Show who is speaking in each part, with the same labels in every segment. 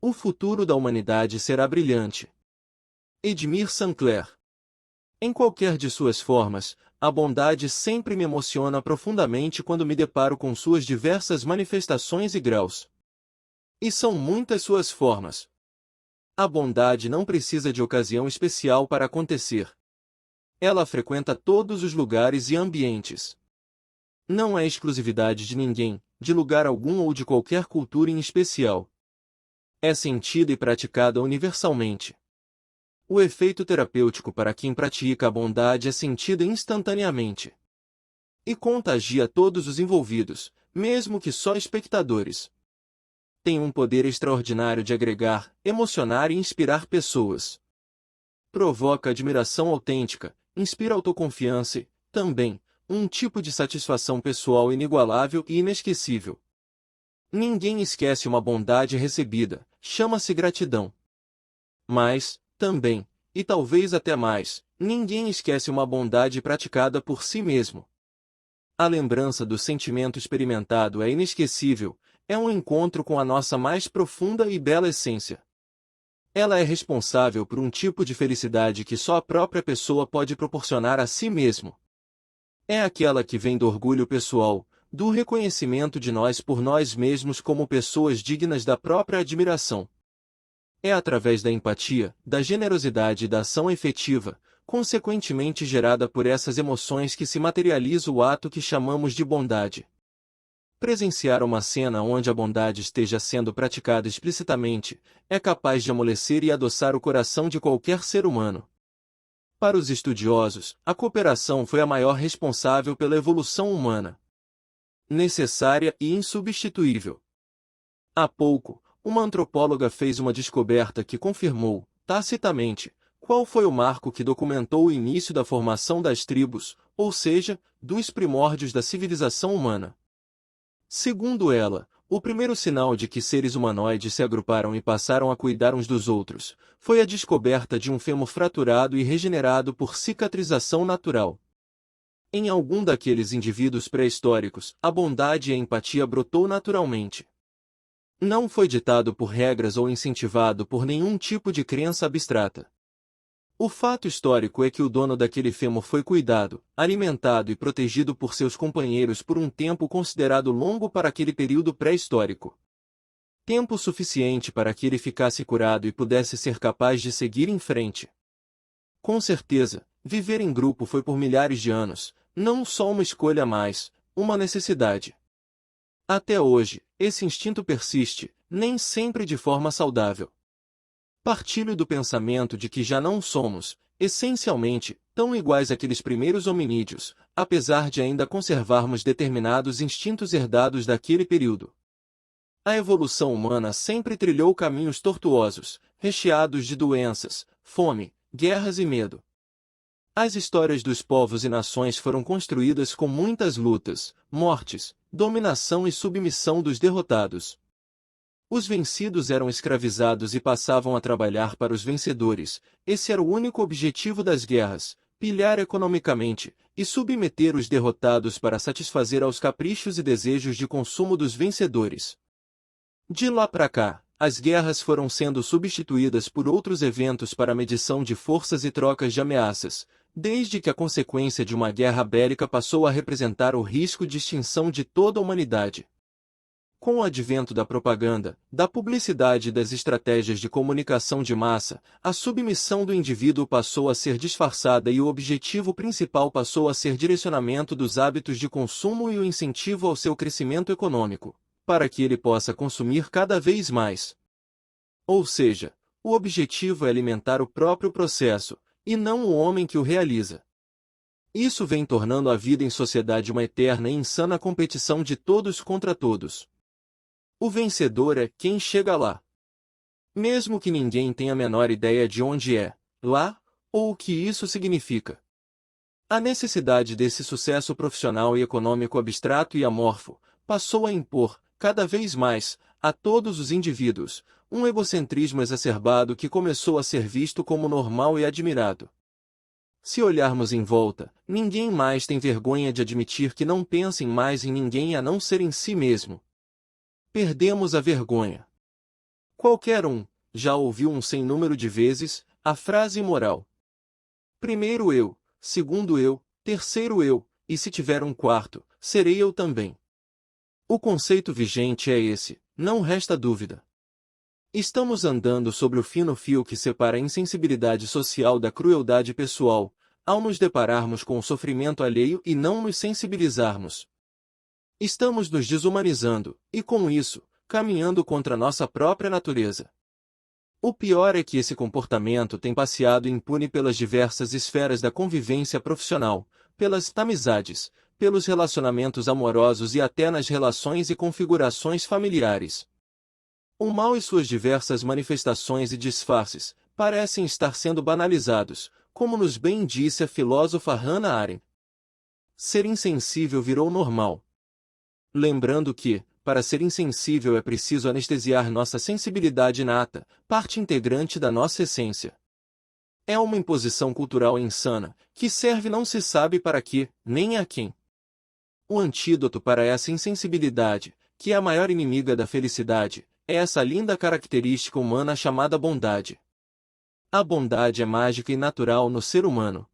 Speaker 1: O futuro da humanidade será brilhante. Edmir Sinclair. Em qualquer de suas formas, a bondade sempre me emociona profundamente quando me deparo com suas diversas manifestações e graus. E são muitas suas formas. A bondade não precisa de ocasião especial para acontecer. Ela frequenta todos os lugares e ambientes. Não é exclusividade de ninguém, de lugar algum ou de qualquer cultura em especial. É sentida e praticada universalmente. O efeito terapêutico para quem pratica a bondade é sentido instantaneamente. E contagia todos os envolvidos, mesmo que só espectadores. Tem um poder extraordinário de agregar, emocionar e inspirar pessoas. Provoca admiração autêntica, inspira autoconfiança e, também, um tipo de satisfação pessoal inigualável e inesquecível. Ninguém esquece uma bondade recebida, chama-se gratidão. Mas, também, e talvez até mais, ninguém esquece uma bondade praticada por si mesmo. A lembrança do sentimento experimentado é inesquecível, é um encontro com a nossa mais profunda e bela essência. Ela é responsável por um tipo de felicidade que só a própria pessoa pode proporcionar a si mesmo. É aquela que vem do orgulho pessoal, do reconhecimento de nós por nós mesmos como pessoas dignas da própria admiração. É através da empatia, da generosidade e da ação efetiva, consequentemente gerada por essas emoções que se materializa o ato que chamamos de bondade. Presenciar uma cena onde a bondade esteja sendo praticada explicitamente, é capaz de amolecer e adoçar o coração de qualquer ser humano. Para os estudiosos, a cooperação foi a maior responsável pela evolução humana. Necessária e insubstituível. Há pouco, uma antropóloga fez uma descoberta que confirmou, tacitamente, qual foi o marco que documentou o início da formação das tribos, ou seja, dos primórdios da civilização humana. Segundo ela, o primeiro sinal de que seres humanoides se agruparam e passaram a cuidar uns dos outros, foi a descoberta de um fêmur fraturado e regenerado por cicatrização natural. Em algum daqueles indivíduos pré-históricos, a bondade e a empatia brotou naturalmente. Não foi ditado por regras ou incentivado por nenhum tipo de crença abstrata. O fato histórico é que o dono daquele fêmur foi cuidado, alimentado e protegido por seus companheiros por um tempo considerado longo para aquele período pré-histórico. Tempo suficiente para que ele ficasse curado e pudesse ser capaz de seguir em frente. Com certeza, viver em grupo foi por milhares de anos, não só uma escolha mais, uma necessidade. Até hoje, esse instinto persiste, nem sempre de forma saudável. Partilho do pensamento de que já não somos, essencialmente, tão iguais àqueles primeiros hominídeos, apesar de ainda conservarmos determinados instintos herdados daquele período. A evolução humana sempre trilhou caminhos tortuosos, recheados de doenças, fome, guerras e medo. As histórias dos povos e nações foram construídas com muitas lutas, mortes, dominação e submissão dos derrotados. Os vencidos eram escravizados e passavam a trabalhar para os vencedores. Esse era o único objetivo das guerras, pilhar economicamente, e submeter os derrotados para satisfazer aos caprichos e desejos de consumo dos vencedores. De lá para cá, as guerras foram sendo substituídas por outros eventos para medição de forças e trocas de ameaças, desde que a consequência de uma guerra bélica passou a representar o risco de extinção de toda a humanidade. Com o advento da propaganda, da publicidade e das estratégias de comunicação de massa, a submissão do indivíduo passou a ser disfarçada e o objetivo principal passou a ser direcionamento dos hábitos de consumo e o incentivo ao seu crescimento econômico, para que ele possa consumir cada vez mais. Ou seja, o objetivo é alimentar o próprio processo, e não o homem que o realiza. Isso vem tornando a vida em sociedade uma eterna e insana competição de todos contra todos. O vencedor é quem chega lá. Mesmo que ninguém tenha a menor ideia de onde é, lá, ou o que isso significa. A necessidade desse sucesso profissional e econômico abstrato e amorfo passou a impor, cada vez mais, a todos os indivíduos, um egocentrismo exacerbado que começou a ser visto como normal e admirado. Se olharmos em volta, ninguém mais tem vergonha de admitir que não pensem mais em ninguém a não ser em si mesmo. Perdemos a vergonha. Qualquer um já ouviu um sem número de vezes a frase moral: primeiro eu, segundo eu, terceiro eu, e se tiver um quarto, serei eu também. O conceito vigente é esse, não resta dúvida. Estamos andando sobre o fino fio que separa a insensibilidade social da crueldade pessoal, ao nos depararmos com o sofrimento alheio e não nos sensibilizarmos. Estamos nos desumanizando, e com isso, caminhando contra nossa própria natureza. O pior é que esse comportamento tem passeado impune pelas diversas esferas da convivência profissional, pelas amizades, pelos relacionamentos amorosos e até nas relações e configurações familiares. O mal e suas diversas manifestações e disfarces parecem estar sendo banalizados, como nos bem disse a filósofa Hannah Arendt. Ser insensível virou normal. Lembrando que, para ser insensível é preciso anestesiar nossa sensibilidade inata, parte integrante da nossa essência. É uma imposição cultural insana, que serve não se sabe para que, nem a quem. O antídoto para essa insensibilidade, que é a maior inimiga da felicidade, é essa linda característica humana chamada bondade. A bondade é mágica e natural no ser humano.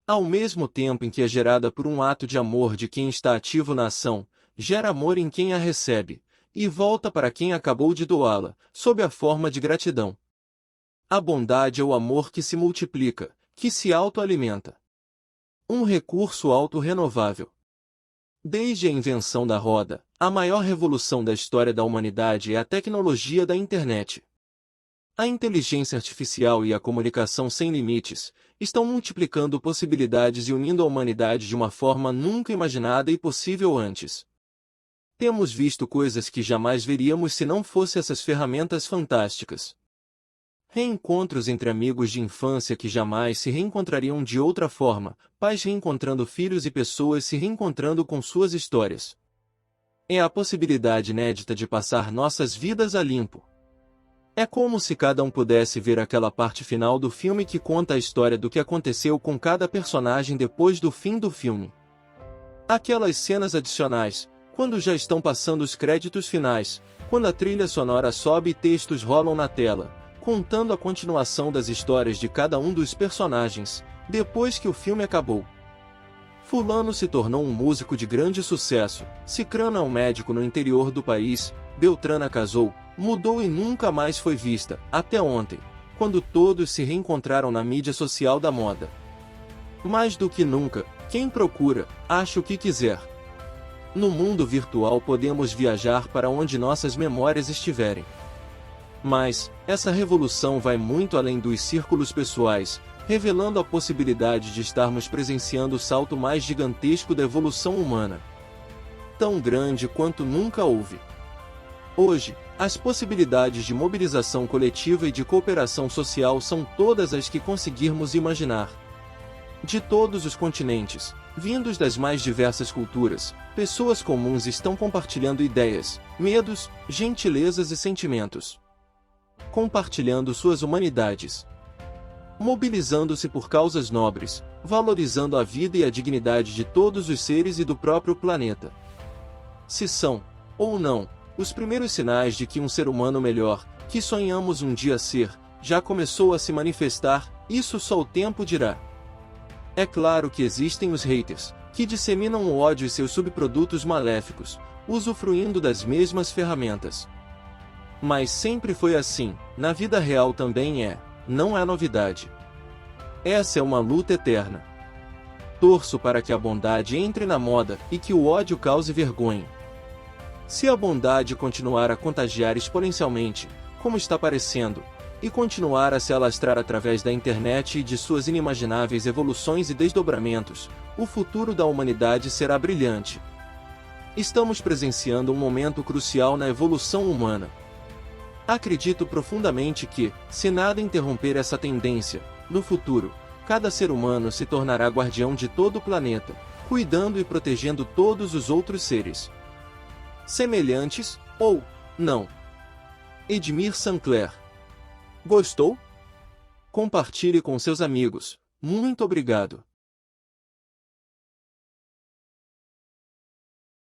Speaker 1: Ao mesmo tempo em que é gerada por um ato de amor de quem está ativo na ação, gera amor em quem a recebe, e volta para quem acabou de doá-la, sob a forma de gratidão. A bondade é o amor que se multiplica, que se autoalimenta. Um recurso autorrenovável. Desde a invenção da roda, a maior revolução da história da humanidade é a tecnologia da internet. A inteligência artificial e a comunicação sem limites estão multiplicando possibilidades e unindo a humanidade de uma forma nunca imaginada e possível antes. Temos visto coisas que jamais veríamos se não fossem essas ferramentas fantásticas. Reencontros entre amigos de infância que jamais se reencontrariam de outra forma, pais reencontrando filhos e pessoas se reencontrando com suas histórias. É a possibilidade inédita de passar nossas vidas a limpo. É como se cada um pudesse ver aquela parte final do filme que conta a história do que aconteceu com cada personagem depois do fim do filme. Aquelas cenas adicionais, quando já estão passando os créditos finais, quando a trilha sonora sobe e textos rolam na tela, contando a continuação das histórias de cada um dos personagens, depois que o filme acabou. Fulano se tornou um músico de grande sucesso, Cicrano é um médico no interior do país, Beltrana casou, mudou e nunca mais foi vista, até ontem, quando todos se reencontraram na mídia social da moda. Mais do que nunca, quem procura, acha o que quiser. No mundo virtual podemos viajar para onde nossas memórias estiverem. Mas, essa revolução vai muito além dos círculos pessoais, revelando a possibilidade de estarmos presenciando o salto mais gigantesco da evolução humana. Tão grande quanto nunca houve. Hoje, as possibilidades de mobilização coletiva e de cooperação social são todas as que conseguirmos imaginar. De todos os continentes, vindos das mais diversas culturas, pessoas comuns estão compartilhando ideias, medos, gentilezas e sentimentos. Compartilhando suas humanidades. Mobilizando-se por causas nobres, valorizando a vida e a dignidade de todos os seres e do próprio planeta. Se são, ou não, os primeiros sinais de que um ser humano melhor, que sonhamos um dia ser, já começou a se manifestar, isso só o tempo dirá. É claro que existem os haters, que disseminam o ódio e seus subprodutos maléficos, usufruindo das mesmas ferramentas. Mas sempre foi assim, na vida real também é, não é novidade. Essa é uma luta eterna. Torço para que a bondade entre na moda e que o ódio cause vergonha. Se a bondade continuar a contagiar exponencialmente, como está parecendo, e continuar a se alastrar através da internet e de suas inimagináveis evoluções e desdobramentos, o futuro da humanidade será brilhante. Estamos presenciando um momento crucial na evolução humana. Acredito profundamente que, se nada interromper essa tendência, no futuro, cada ser humano se tornará guardião de todo o planeta, cuidando e protegendo todos os outros seres. Semelhantes, ou não. Edmir Sinclair. Gostou? Compartilhe com seus amigos. Muito obrigado.